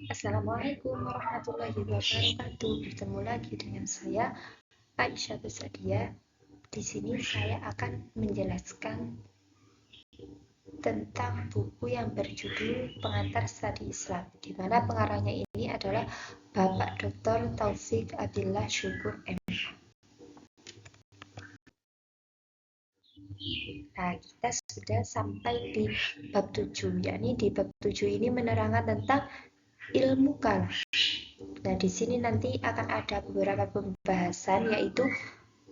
Assalamualaikum warahmatullahi wabarakatuh. Bertemu lagi dengan saya Aisyah Besadia. Di sini saya akan menjelaskan tentang buku yang berjudul Pengantar Studi Islam, di mana pengarangnya ini adalah Bapak Dr. Taufik Abdillah Syukur M. Nah, kita sudah sampai di bab 7, yakni di bab 7 ini menerangkan tentang ilmu kalam. Nah, di sini nanti akan ada beberapa pembahasan, yaitu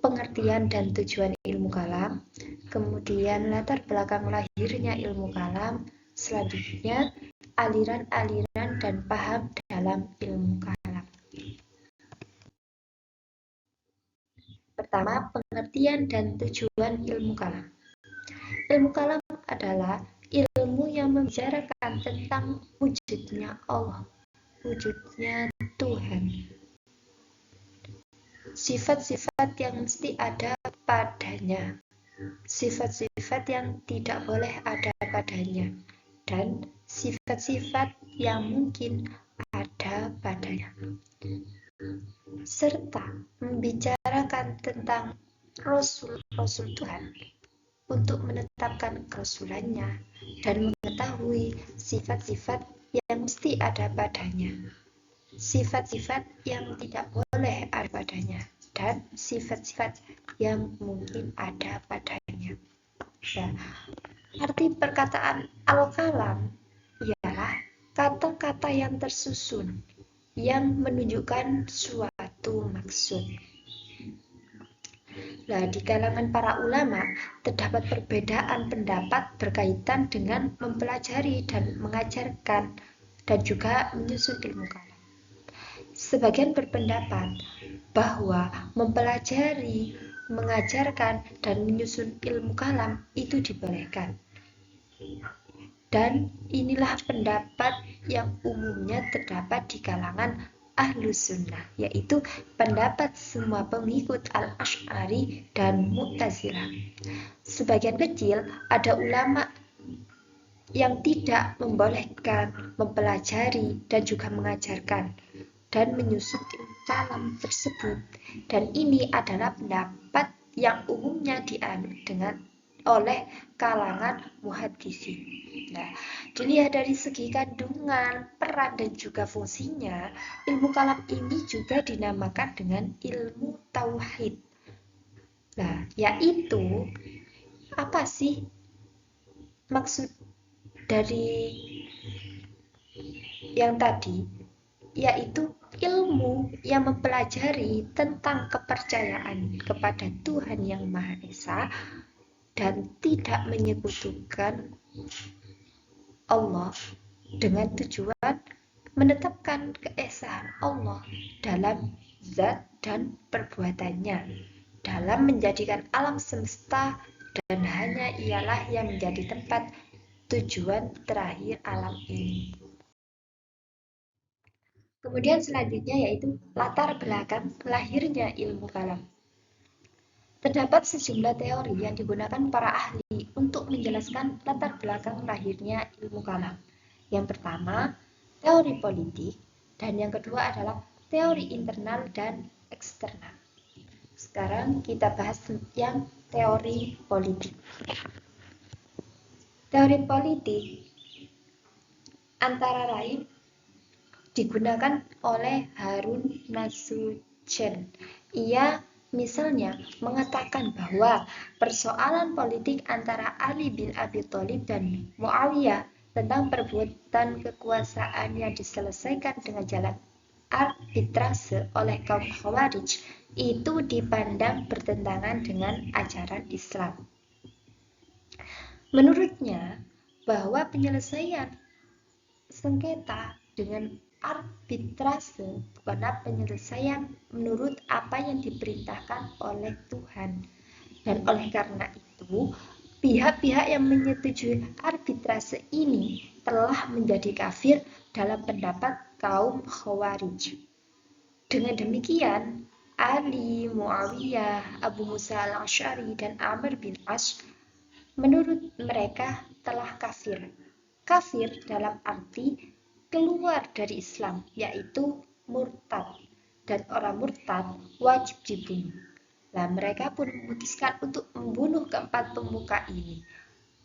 pengertian dan tujuan ilmu kalam, kemudian latar belakang lahirnya ilmu kalam, selanjutnya aliran-aliran dan paham dalam ilmu kalam. Pertama, pengertian dan tujuan ilmu kalam. Ilmu kalam adalah ilmu yang membicarakan tentang wujudnya Allah, wujudnya Tuhan, sifat-sifat yang mesti ada padanya, sifat-sifat yang tidak boleh ada padanya, dan sifat-sifat yang mungkin ada padanya, serta membicarakan tentang Rasul-Rasul Tuhan untuk menetapkan kerasulannya dan mengetahui sifat-sifat yang mesti ada padanya, sifat-sifat yang tidak boleh ada padanya, dan sifat-sifat yang mungkin ada padanya. Nah, arti perkataan al-kalam ialah kata-kata yang tersusun yang menunjukkan suatu maksud. Nah, di kalangan para ulama terdapat perbedaan pendapat berkaitan dengan mempelajari dan mengajarkan dan juga menyusun ilmu kalam. Sebagian berpendapat bahwa mempelajari, mengajarkan, dan menyusun ilmu kalam itu dibolehkan. Dan inilah pendapat yang umumnya terdapat di kalangan Ahlus Sunnah, yaitu pendapat semua pengikut Al-Asy'ari dan Mu'tazilah. Sebagian kecil ada ulama yang tidak membolehkan mempelajari dan juga mengajarkan dan menyusun ilmu kalam tersebut, dan ini adalah pendapat yang umumnya diambil oleh kalangan muhaddisin. Nah, dilihat dari segi kandungan, peran dan juga fungsinya, ilmu kalam ini juga dinamakan dengan ilmu tauhid. Nah, yaitu apa sih maksud dari yang tadi? Yaitu ilmu yang mempelajari tentang kepercayaan kepada Tuhan Yang Maha Esa dan tidak menyekutukan Allah, dengan tujuan menetapkan keesaan Allah dalam zat dan perbuatannya, dalam menjadikan alam semesta, dan hanya ialah yang menjadi tempat tujuan terakhir alam ini. Kemudian selanjutnya yaitu latar belakang lahirnya ilmu kalam. Terdapat sejumlah teori yang digunakan para ahli untuk menjelaskan latar belakang lahirnya ilmu kalam. Yang pertama, teori politik, dan yang kedua adalah teori internal dan eksternal. Sekarang kita bahas yang teori politik. Teori politik antara lain digunakan oleh Harun Nasution. Ia misalnya mengatakan bahwa persoalan politik antara Ali bin Abi Thalib dan Muawiyah tentang perebutan kekuasaan yang diselesaikan dengan jalan arbitrase oleh kaum Khawarij itu dipandang bertentangan dengan ajaran Islam. Menurutnya, bahwa penyelesaian sengketa dengan arbitrase bukanlah penyelesaian menurut apa yang diperintahkan oleh Tuhan. Dan oleh karena itu, pihak-pihak yang menyetujui arbitrase ini telah menjadi kafir dalam pendapat kaum Khawarij. Dengan demikian, Ali, Muawiyah, Abu Musa al-Asy'ari, dan Amr bin As menurut mereka telah kafir. Kafir dalam arti keluar dari Islam, yaitu murtad. Dan orang murtad wajib dibunuh. Nah, mereka pun memutuskan untuk membunuh keempat pemuka ini.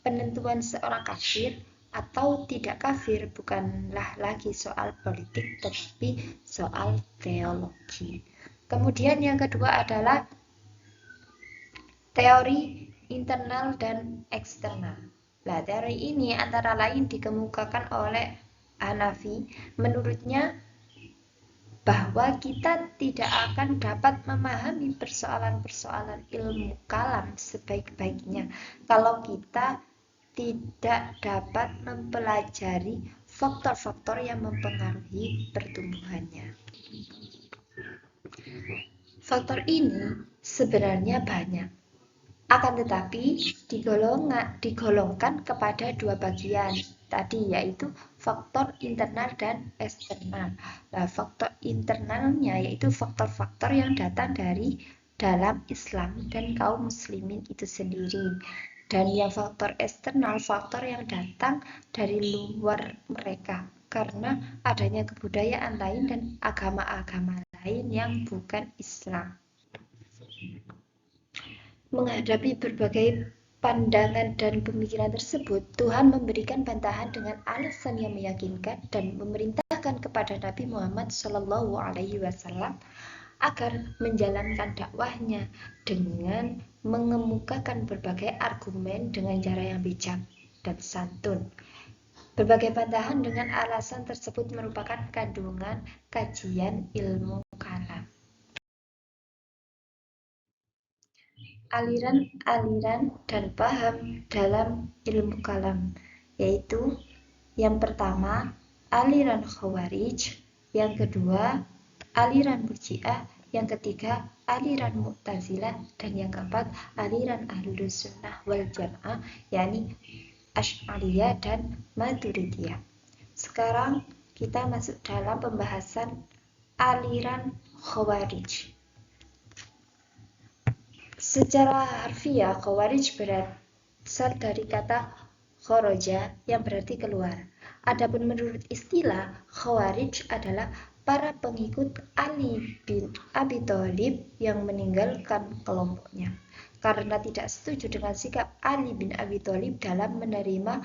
Penentuan seorang kafir atau tidak kafir bukanlah lagi soal politik, tetapi soal teologi. Kemudian yang kedua adalah teori internal dan eksternal. Nah, teori ini antara lain dikemukakan oleh Hanafi. Menurutnya, bahwa kita tidak akan dapat memahami persoalan-persoalan ilmu kalam sebaik-baiknya kalau kita tidak dapat mempelajari faktor-faktor yang mempengaruhi pertumbuhannya. Faktor ini sebenarnya banyak, akan tetapi digolongkan kepada dua bagian tadi, yaitu faktor internal dan eksternal. Nah, faktor internalnya yaitu faktor-faktor yang datang dari dalam Islam dan kaum muslimin itu sendiri. Dan yang faktor eksternal, faktor yang datang dari luar mereka, karena adanya kebudayaan lain dan agama-agama lain yang bukan Islam. Menghadapi berbagai pandangan dan pemikiran tersebut, Tuhan memberikan bantahan dengan alasan yang meyakinkan dan memerintahkan kepada Nabi Muhammad SAW agar menjalankan dakwahnya dengan mengemukakan berbagai argumen dengan cara yang bijak dan santun. Berbagai bantahan dengan alasan tersebut merupakan kandungan kajian ilmu kalam. Aliran-aliran dan paham dalam ilmu kalam, yaitu yang pertama aliran Khawarij, yang kedua aliran Murji'ah, yang ketiga aliran Mu'tazilah, dan yang keempat aliran Ahlus Sunnah wal Jamaah, yakni Asy'ariyah dan Maturidiyah. Sekarang kita masuk dalam pembahasan aliran Khawarij. Secara harfiah, Khawarij berasal dari kata kharaja yang berarti keluar. Adapun menurut istilah, Khawarij adalah para pengikut Ali bin Abi Thalib yang meninggalkan kelompoknya karena tidak setuju dengan sikap Ali bin Abi Thalib dalam menerima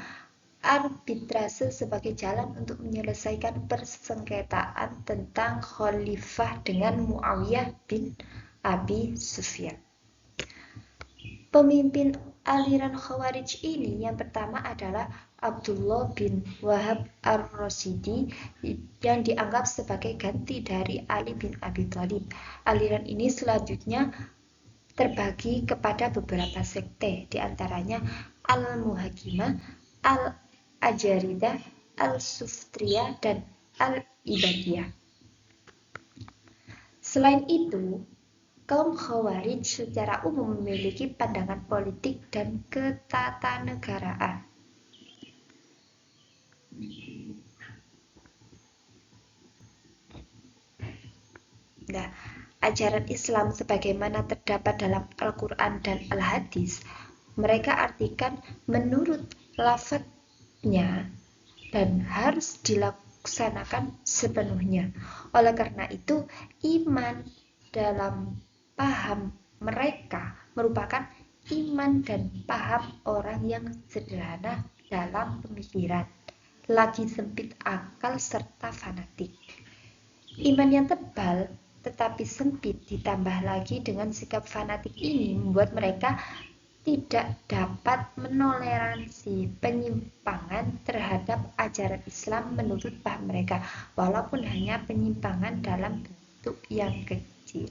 arbitrase sebagai jalan untuk menyelesaikan persengketaan tentang khalifah dengan Muawiyah bin Abi Sufyan. Pemimpin aliran Khawarij ini yang pertama adalah Abdullah bin Wahab ar-Rasidi yang dianggap sebagai ganti dari Ali bin Abi Thalib. Aliran ini selanjutnya terbagi kepada beberapa sekte, diantaranya Al-Muhakimah, Al-Ajaridah, Al-Suftriyah, dan Al-Ibadiyah. Selain itu, kaum Khawarij secara umum memiliki pandangan politik dan ketatanegaraan. Nah, ajaran Islam sebagaimana terdapat dalam Al-Quran dan Al-Hadis, mereka artikan menurut lafadznya dan harus dilaksanakan sepenuhnya. Oleh karena itu, iman dalam paham mereka merupakan iman dan paham orang yang sederhana dalam pemikiran, lagi sempit akal serta fanatik. Iman yang tebal tetapi sempit ditambah lagi dengan sikap fanatik ini membuat mereka tidak dapat menoleransi penyimpangan terhadap ajaran Islam menurut paham mereka, walaupun hanya penyimpangan dalam bentuk yang kecil.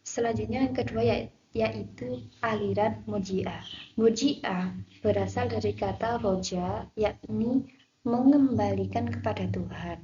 Selanjutnya yang kedua yaitu aliran Murji'ah. Murji'ah berasal dari kata roja, yakni mengembalikan kepada Tuhan,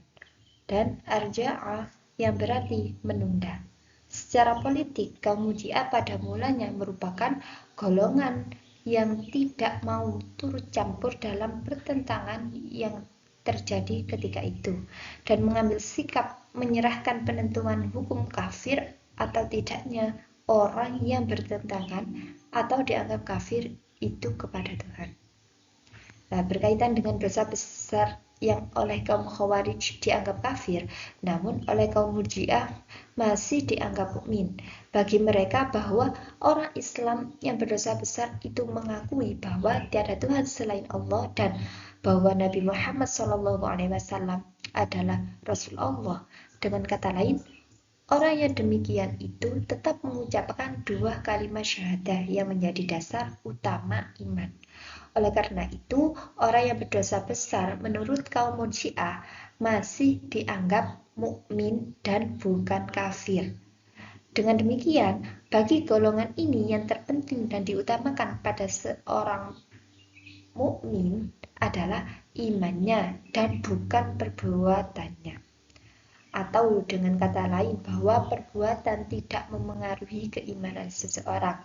dan arja'ah yang berarti menunda. Secara politik, kaum Murji'ah pada mulanya merupakan golongan yang tidak mau turut campur dalam pertentangan yang terjadi ketika itu, dan mengambil sikap menyerahkan penentuan hukum kafir atau tidaknya orang yang bertentangan atau dianggap kafir itu kepada Tuhan. Nah, berkaitan dengan dosa besar yang oleh kaum Khawarij dianggap kafir, namun oleh kaum Murji'ah masih dianggap mukmin. Bagi mereka bahwa orang Islam yang berdosa besar itu mengakui bahwa tiada Tuhan selain Allah dan bahwa Nabi Muhammad SAW adalah Rasul Allah. Dengan kata lain, orang yang demikian itu tetap mengucapkan dua kalimat syahadah yang menjadi dasar utama iman. Oleh karena itu, orang yang berdosa besar menurut kaum Murji'ah masih dianggap mukmin dan bukan kafir. Dengan demikian, bagi golongan ini yang terpenting dan diutamakan pada seorang mukmin adalah imannya dan bukan perbuatannya. Atau dengan kata lain bahwa perbuatan tidak memengaruhi keimanan seseorang.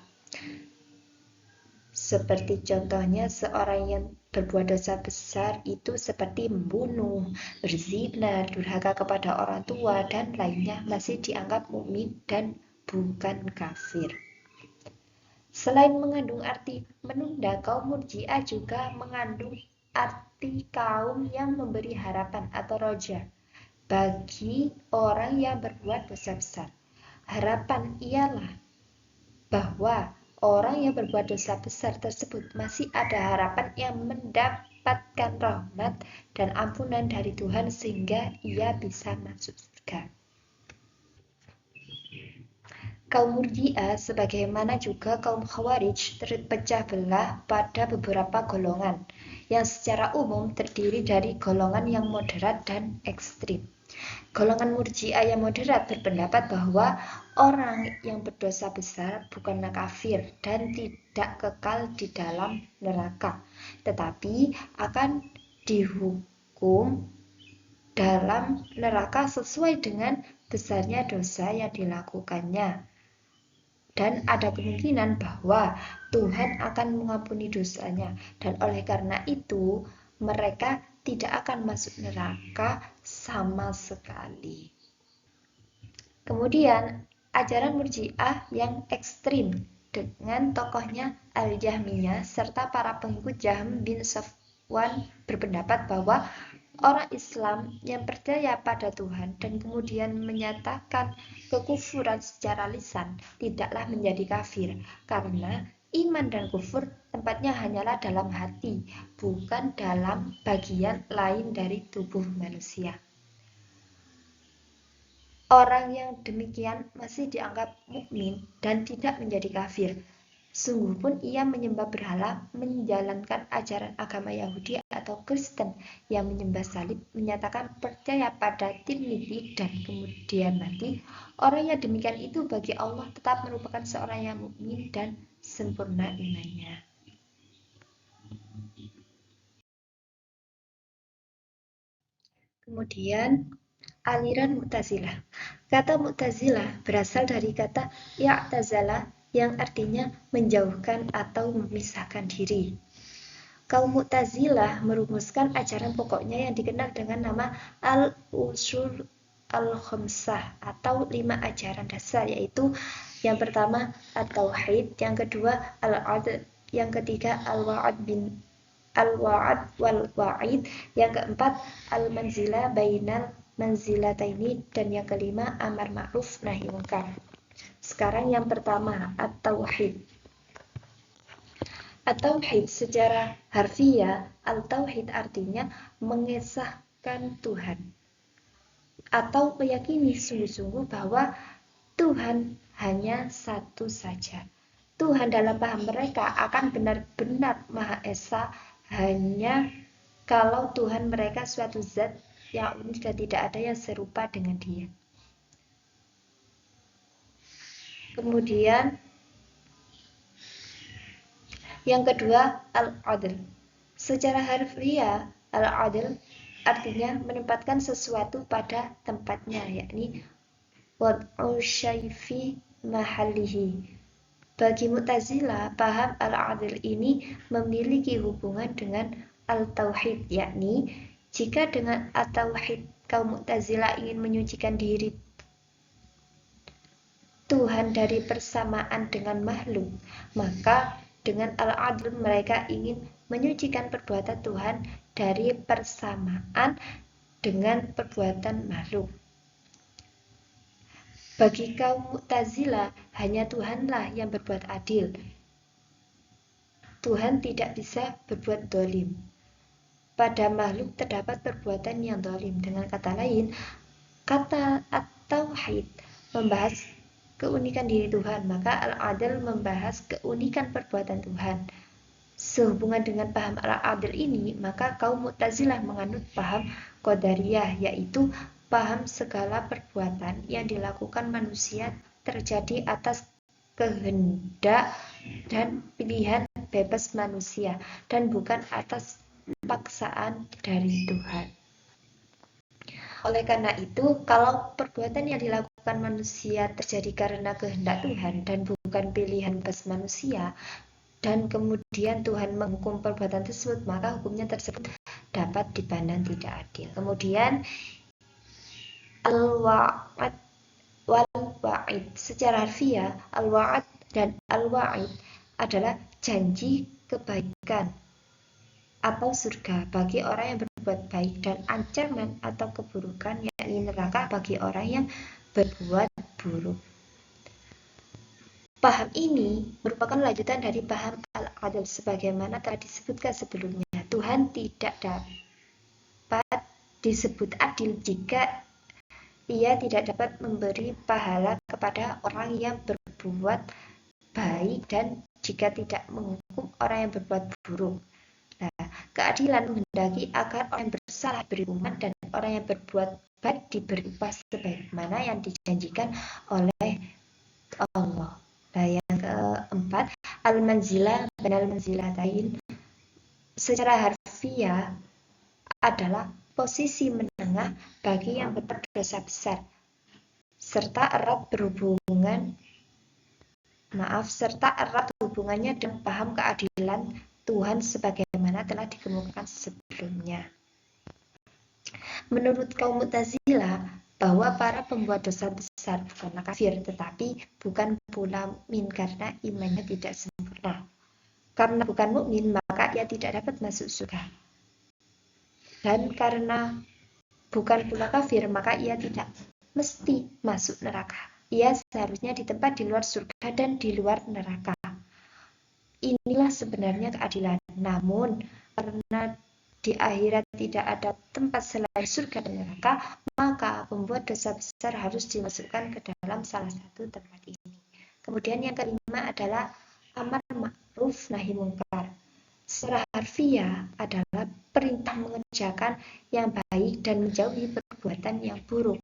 Seperti contohnya seorang yang berbuat dosa besar itu seperti membunuh, berzina, durhaka kepada orang tua, dan lainnya masih dianggap mukmin dan bukan kafir. Selain mengandung arti menunda, kaum Murji'ah juga mengandung arti kaum yang memberi harapan atau roja bagi orang yang berbuat dosa besar. Harapan ialah bahwa orang yang berbuat dosa besar tersebut masih ada harapan yang mendapatkan rahmat dan ampunan dari Tuhan sehingga ia bisa masuk surga. Kaum Murji'ah sebagaimana juga kaum Khawarij terpecah belah pada beberapa golongan yang secara umum terdiri dari golongan yang moderat dan ekstrim. Golongan Murji'ah yang moderat berpendapat bahwa orang yang berdosa besar bukanlah kafir dan tidak kekal di dalam neraka, tetapi akan dihukum dalam neraka sesuai dengan besarnya dosa yang dilakukannya. Dan ada kemungkinan bahwa Tuhan akan mengampuni dosanya, dan oleh karena itu mereka tidak akan masuk neraka sama sekali. Kemudian, ajaran Murji'ah yang ekstrim dengan tokohnya Al-Jahmiyah serta para pengikut Jahm bin Safwan berpendapat bahwa orang Islam yang percaya pada Tuhan dan kemudian menyatakan kekufuran secara lisan tidaklah menjadi kafir, karena iman dan kufur tempatnya hanyalah dalam hati, bukan dalam bagian lain dari tubuh manusia. Orang yang demikian masih dianggap mukmin dan tidak menjadi kafir. Sungguh pun ia menyembah berhala, menjalankan ajaran agama Yahudi atau Kristen yang menyembah salib, menyatakan percaya pada Trinity dan kemudian mati. Orang yang demikian itu bagi Allah tetap merupakan seorang yang mukmin dan sempurna imannya. Kemudian aliran Mu'tazilah. Kata Mu'tazilah berasal dari kata i'tazala yang artinya menjauhkan atau memisahkan diri. Kaum Mu'tazilah merumuskan ajaran pokoknya yang dikenal dengan nama Al-Ushul Al-Khamsah atau 5 ajaran dasar, yaitu yang pertama At-Tauhid, yang kedua Al-Adl, yang ketiga Al-Wa'ad wal Wa'id, yang keempat Al-Manzilah bainal manzilataini, dan yang kelima Amar Ma'ruf Nahi Munkar. Sekarang yang pertama, At-Tauhid. At-Tauhid secara harfiah, Al-Tauhid artinya mengesahkan Tuhan atau meyakini sungguh-sungguh bahwa Tuhan hanya satu saja. Tuhan dalam paham mereka akan benar-benar Maha Esa hanya kalau Tuhan mereka suatu zat yang unik dan tidak ada yang serupa dengan Dia. Kemudian yang kedua, Al-Adl. Secara harfiah, Al-Adl artinya menempatkan sesuatu pada tempatnya, yakni wad'u syai' fi mahallihi. Bagi Mu'tazilah, paham Al-Adl ini memiliki hubungan dengan Al-Tauhid, yakni jika dengan At-Tauhid kaum Mu'tazilah ingin menyucikan diri Tuhan dari persamaan dengan makhluk, maka dengan Al-Adl mereka ingin menyucikan perbuatan Tuhan dari persamaan dengan perbuatan makhluk. Bagi kaum Mu'tazilah, hanya Tuhanlah yang berbuat adil. Tuhan tidak bisa berbuat dolim. Pada makhluk terdapat perbuatan yang dolim. Dengan kata lain, kata at-tauhid membahas keunikan diri Tuhan, maka al-adl membahas keunikan perbuatan Tuhan. Sehubungan dengan paham al-adl ini, maka kaum Mu'tazilah menganut paham Qadariyah, yaitu paham segala perbuatan yang dilakukan manusia terjadi atas kehendak dan pilihan bebas manusia dan bukan atas paksaan dari Tuhan. Oleh karena itu, kalau perbuatan yang dilakukan manusia terjadi karena kehendak Tuhan dan bukan pilihan bebas manusia, dan kemudian Tuhan menghukum perbuatan tersebut, maka hukumnya tersebut dapat dipandang tidak adil. Kemudian al-wa'ad wal-wa'id. Secara harfiah, al-wa'ad dan al-wa'id adalah janji kebaikan atau surga bagi orang yang berbuat baik dan ancaman atau keburukan, yakni neraka bagi orang yang berbuat buruk. Paham ini merupakan lanjutan dari paham al-adl sebagaimana telah disebutkan sebelumnya. Tuhan tidak dapat disebut adil jika ia tidak dapat memberi pahala kepada orang yang berbuat baik dan jika tidak menghukum orang yang berbuat buruk. Nah, keadilan menghendaki agar orang yang bersalah diberi hukuman dan orang yang berbuat baik diberi upah sebagaimana yang dijanjikan oleh Allah. Nah, yang keempat, al-manzilah dan al-manzilatain secara harfiah adalah posisi menengah bagi yang berbuat dosa besar serta erat hubungannya dengan paham keadilan Tuhan sebagaimana telah dikemukakan sebelumnya. Menurut kaum Mu'tazilah, bahwa para pembuat dosa besar bukanlah kafir, tetapi bukan pula mukmin karena imannya tidak sempurna. Karena bukan mukmin, maka ia tidak dapat masuk surga. Dan karena bukan pula kafir, maka ia tidak mesti masuk neraka. Ia seharusnya ditempat di luar surga dan di luar neraka. Inilah sebenarnya keadilan. Namun, karena di akhirat tidak ada tempat selain surga dan neraka, maka pembuat dosa besar harus dimasukkan ke dalam salah satu tempat ini. Kemudian yang kelima adalah amar ma'ruf nahi mungkar. Secara harfiah adalah perintah mengerjakan yang baik dan menjauhi perbuatan yang buruk.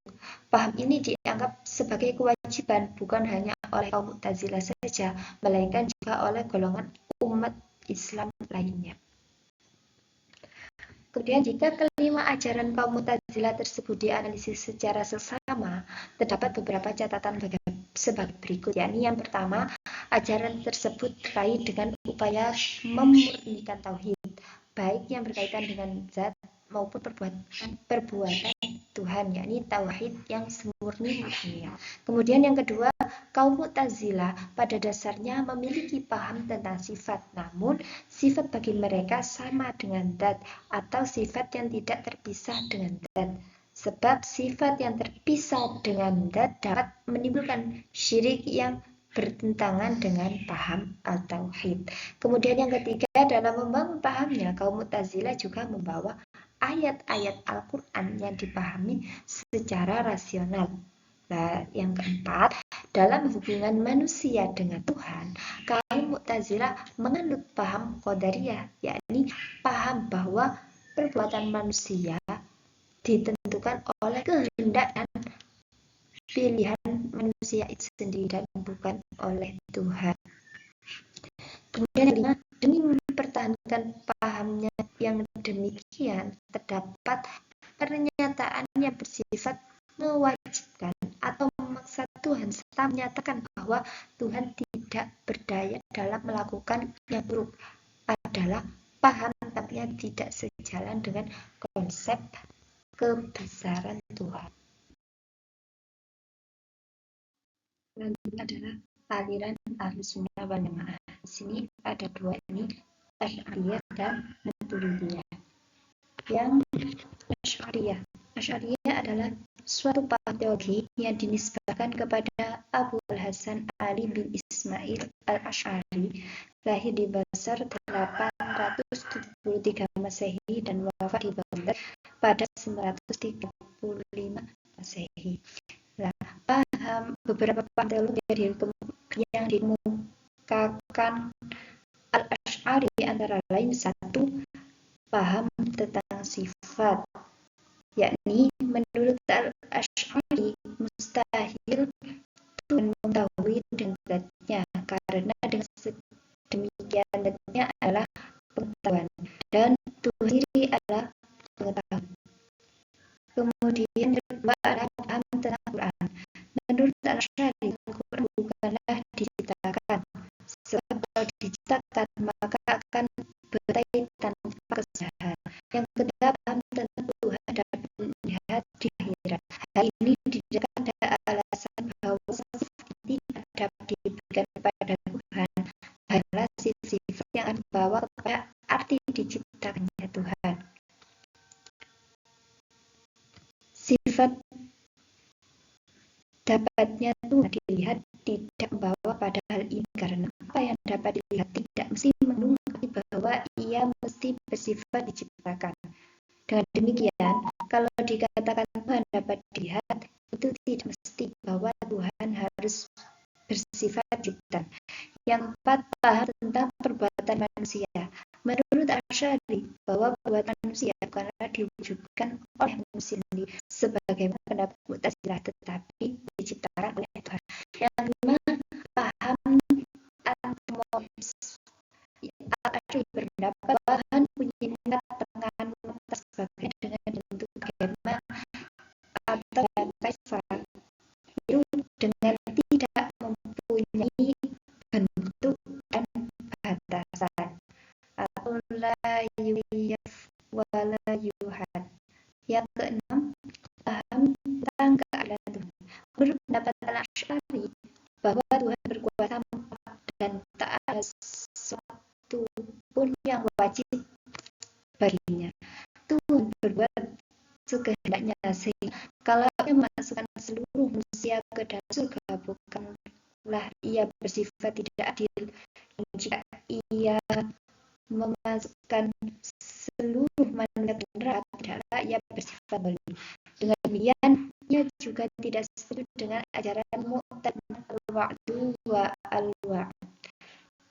Paham ini dianggap sebagai kewajiban bukan hanya oleh kaum Mu'tazilah saja, melainkan juga oleh golongan umat Islam lainnya. Kemudian jika kelima ajaran kaum Mu'tazilah tersebut dianalisis secara seksama, terdapat beberapa catatan sebagai berikut, yakni yang pertama, ajaran tersebut terkait dengan upaya memurnikan tauhid, baik yang berkaitan dengan zat maupun perbuatan Tuhan, yakni tauhid yang semurni murninya. Kemudian yang kedua, kaum Mu'tazilah pada dasarnya memiliki paham tentang sifat, namun sifat bagi mereka sama dengan zat atau sifat yang tidak terpisah dengan zat. Sebab sifat yang terpisah dengan zat dapat menimbulkan syirik yang bertentangan dengan paham al-tauhid. Kemudian yang ketiga, dalam membangun pahamnya, kaum Mu'tazilah juga membawa ayat-ayat Al-Quran yang dipahami secara rasional. Nah, yang keempat, dalam hubungan manusia dengan Tuhan, kaum Mu'tazilah menganut paham Qadariyah, yakni paham bahwa perbuatan manusia ditentukan oleh kehendak dan pilihan manusia itu sendiri dan bukan oleh Tuhan. Kemudian yang kelima, demi mempertahankan pahamnya yang demikian, terdapat pernyataan yang bersifat mewajibkan atau memaksa Tuhan serta menyatakan bahwa Tuhan tidak berdaya dalam melakukan yang buruk adalah paham tampaknya tidak sejalan dengan konsep kebesaran Tuhan. Selanjutnya adalah aliran Ahlus Sunnah wal Jamaah. Di sini ada dua ini. Asy'ariyah dan Maturidiyah. Yang Asy'ariyah adalah suatu paham teologi yang dinisbahkan kepada Abu al-Hasan Ali bin Ismail al-Asy'ari, lahir di Basra 873 Masehi dan wafat di Baghdad pada 935 Masehi. Beberapa paham teologi yang dikemukakan al-Asy'ari antara lain: satu, paham tentang sifat, yakni menurut al-Asy'ari mustahil Tuhan mengetahui dengan zatnya, karena dengan sedemikian zatnya adalah pengetahuan dan Tuhan sendiri adalah pengetahuan. Kemudian kedua adalah paham tentang Quran. Menurut al-Asy'ari, Al-Quran bukanlah diciptakan, sebab kalau diciptakan maka akan bertai tanpa kesalahan. Yang ketiga, paham tentang Tuhan dapat dilihat di akhirat. Hal ini didasarkan pada alasan bahwa sifat tidak dapat diberikan kepada Tuhan, hanyalah sifat yang akan membawa kepada arti diciptakannya Tuhan. Sifat dapatnya Tuhan dilihat tidak membawa pada hal ini, karena apa yang dapat dilihat tidak mesti menunggu bahwa ia mesti bersifat diciptakan. Dengan demikian, kalau dikatakan Tuhan dapat dilihat, itu tidak mesti bahwa Tuhan harus bersifat diciptakan. Yang keempat, paham tentang perbuatan manusia. Menurut Asy'ari, bahwa perbuatan manusia bukanlah diwujudkan oleh manusia sendiri sebagaimana pendapat Mu'tazilah, tetapi diciptakan oleh Tuhan. Yang kelima, paham antropomorfisme. Al-Asy'ari berpendapat bahwa Tuhan punya tangan mata sebagai dengan bentuk bagaimana atau kaifa, itu dengan tidak mempunyai bentuk dan batasan, atau la yuyaf wa la yuhad. Yang keenam, paham tentang keadilan Tuhan. Menurut pendapat al-Asy'ari, bahwa Tuhan berkuasa mutlak dan tak ada sesuatu pun yang wajib baginya. Tuhan berbuat sekehendaknya, sehingga kalau ia memasukkan seluruh manusia ke dalam surga, bukanlah ia bersifat tidak adil, dan jika ia memasukkan seluruh manusia ke neraka, tidaklah ia bersifat zalim. Dengan demikian, ia juga tidak setuju dengan ajaran Mu'tazilah al-wa'du wa al-wa'd.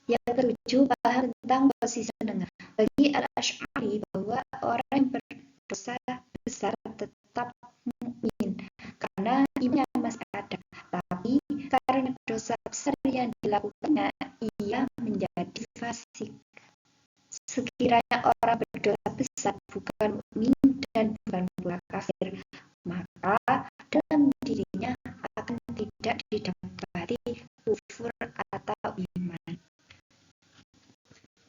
Yang ketujuh, paham tentang posisi pendengar. Bagi al-Asy'ari, bahwa orang yang berdosa besar tetap mukmin karena imannya masih ada, tapi karena dosa besar yang dilakukannya ia menjadi fasik. Sekiranya orang berdosa besar bukan mukmin dan bukan pula kafir, maka dalam dirinya akan tidak didapati kufur atau iman.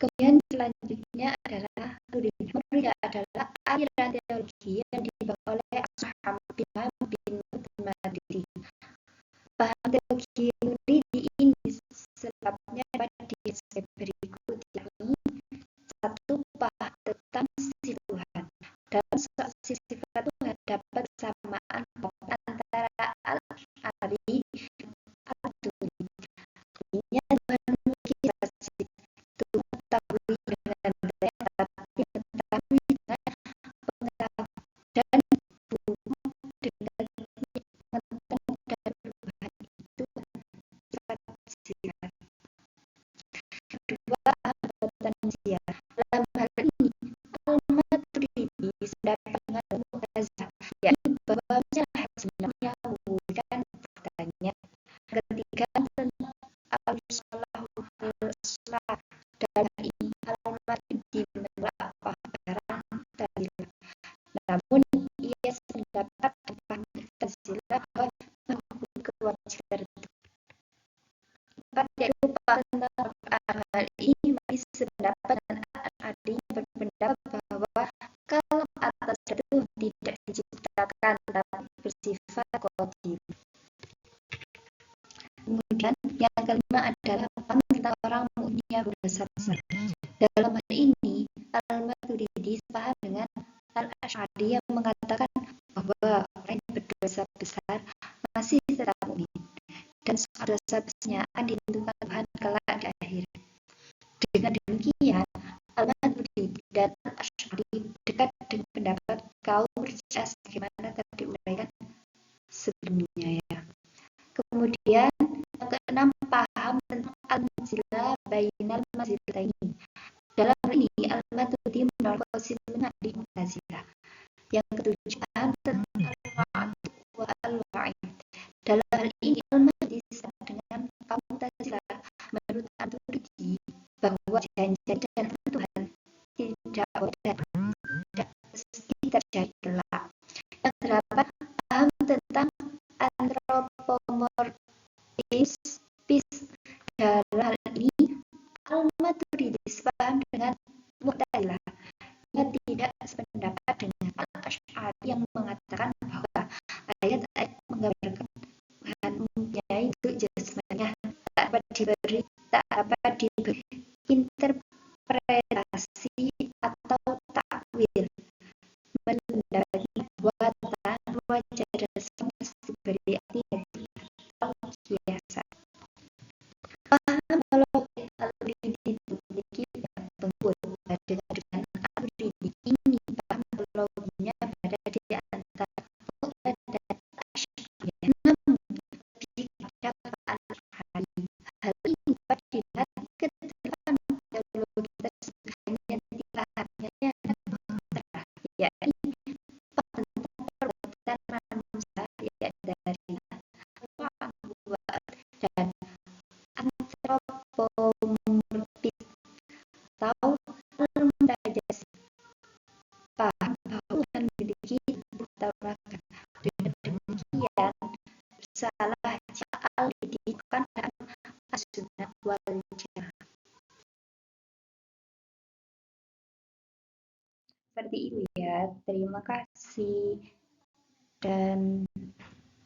Kemudian selanjutnya adalah Maturidiyah, adalah aliran teologi yang dibawa oleh Muhammad bin Maturidi. Paham teologi Maturidi ini sebabnya dapat disebut berikut, yakni satu, paham tentang sisi Tuhan. Dalam soal sisi sifat Tuhan dapat kesamaan antara al-Asy'ari dan al-Maturidi. Artinya Tuhan memiliki sifat Tuhan mengetahui dengan baik, tapi mengetahui dengan pengetahuan dan bukan dengan pengetahuan dan perubahan, itu sifat. Kedua, perbuatan manusia. Dalam hal ini, al-Maturidi sependapat dengan Mu'tazilah, yakni bahwa manusia Asy'ari yang mengatakan bahwa orang yang berdosa besar masih tetap mukmin dan dosa besarnya akan ditentukan Tuhan kelak di akhir. Dengan demikian, Al-Maturidi dan Asy'ari dekat dengan pendapat kaum Murji'ah sebagaimana telah diuraikan sebelumnya ya. Kemudian yang keenam, paham tentang al-manzilah bainal manzilataini. Dalam hal ini Al-Maturidi menolak posisi di Mu'tazilah. Yang ketujuh, paham tentang al-wa'd wa al-wa'id. Dalam hal ini Al-Maturidi sama dengan kaum Mu'tazilah. Menurut Al-Maturidi bahwa janji dan Tuhan tidak wajar, tidak mesti terjadi kelak. Yang delapan, paham tentang antropomorfisme. Dalam hal ini Al-Maturidi sepaham dengan Mu'tazilah. Ia tidak sependapat dengan Al-Asy'ari yang mengatakan bahwa ayat-ayat menggambarkan Tuhan mempunyai bentuk jasmaniah, tak dapat diberi interpretasi atau takwil. Mendapatkan buatan wajah dan mesti diberi arti atau kiasan. Paham kalau Al-Maturidi memiliki banyak penghulu. Dengan Al-Maturidi ini paham teologinya berada di antara Mu'tazilah dan Asy'ariyah. Namun jika Pak Al-Asy'ari, hal ini dapat dilihat ketika teologi tersebut hanya dipahaminya dengan mutlak, yakni tentang perbuatan manusia dari dan antropomorfis atau al-mutajaz. Paham bahwa Tuhan memiliki bentuk tawakan. Dengan demikian, bersalah jika al-didikkan dalam as-sunnah wal jamaah. Seperti itu ya. Terima kasih dan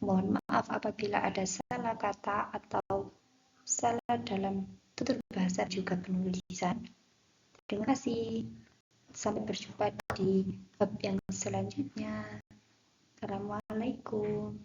mohon maaf apabila ada salah kata atau salah dalam tutur bahasa juga penulisan. Terima kasih. Sampai berjumpa di bab yang selanjutnya. Assalamualaikum.